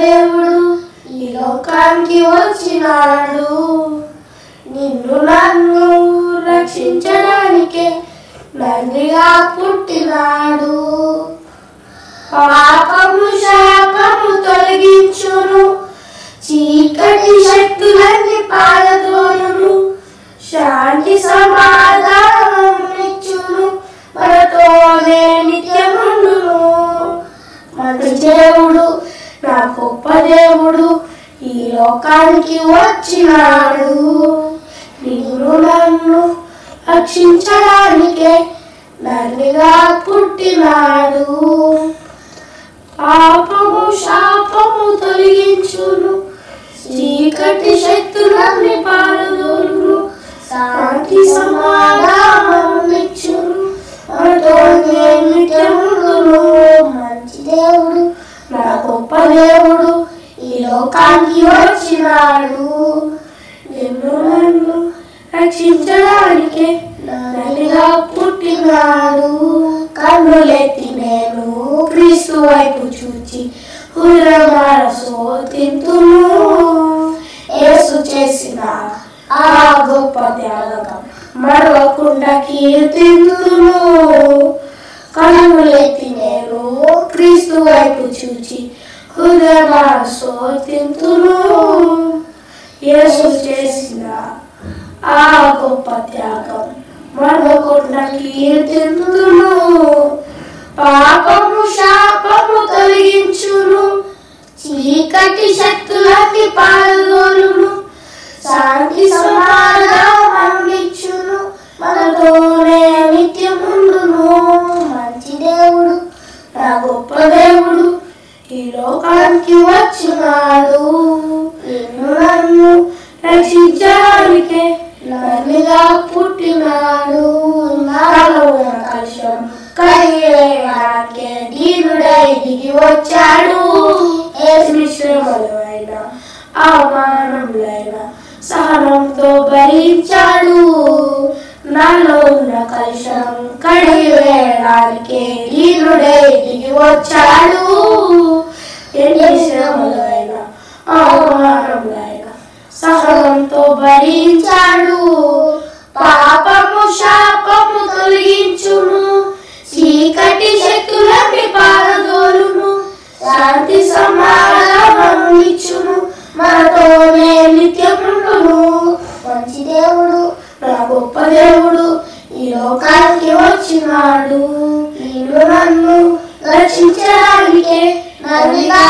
దేవుడు ఈ లోకానికి వచ్చినాడు. నిన్ను నన్ను రక్షించడానికే నందిగా పుట్టినాడు. పాపము శాపము తొలగించును, చీకటి శక్తులన్నీ పారదోలును, శాంతి సమాధానం ఇచ్చును, మనతోనే నిత్యముండును. మంచి దేవుడు నా గొప్ప దేవుడు ఈ లోకానికి వచ్చినాడు. నిన్ను నన్ను రక్షించడానికే నన్నుగా పుట్టినాడు. పాపము శాపము తొలగించును, చీకటి శక్తులన్నీ పారదోలును, శాంతి సమాధానం ఇచ్చును, మనతోనే నిత్యముండును. మంచి దేవుడు నా గొప్ప దేవుడు ఈ లోకానికి వచ్చినాడు. నిన్ను నన్ను రక్షించడానికే నన్నుగా పుట్టినాడు. కన్నులెత్తి నేను క్రీస్తు వైపు చూచి హృదయమారసో తింతును. యేసు చేసిన ఆ గొప్ప త్యాగం మరవకుండా కీర్తింతును. కన్నులెత్తి నేను క్రీస్తు వైపు చూచి హృదయమారసో తింతును. యేసు చేసిన ఆ గొప్ప త్యాగం మరవకుండా కీర్తింతును. పాపము శాపము తొలగించును, చీకటి శక్తులన్నీ పారదోలును, శాంతి సమాధానం ఇచ్చును, మనతోనే నిత్యముండును. మంచి దేవుడు నా గొప్ప దేవుడు ఈ లోకానికి వచ్చినాడు. నిన్ను నన్ను రక్షించడానికే నన్నుగా పుట్టినాడు. నాలో ఉన్న కలుషం కడిగేయడానికే దీనుడై దిగి వచ్చాడు. ఏ శ్రమలైన అవమానములైన సహనంతో భరించాడు. నాలో ఉన్న కలుషం కడిగేయడానికే దీనుడై దిగి వచ్చాడు. ఎన్ని శ్రమలైన అవమానములైన సహనంతో భరించాడు. పాపము శాపము తొలగించును, చీకటి శక్తులన్నీ పారదోలును, శాంతి సమాధానం ఇచ్చును, మనతోనే నిత్యముండును. మంచి దేవుడు నా గొప్ప దేవుడు ఈ లోకానికి వచ్చినాడు. నిన్ను నన్ను రక్షించడానికే నన్నుగా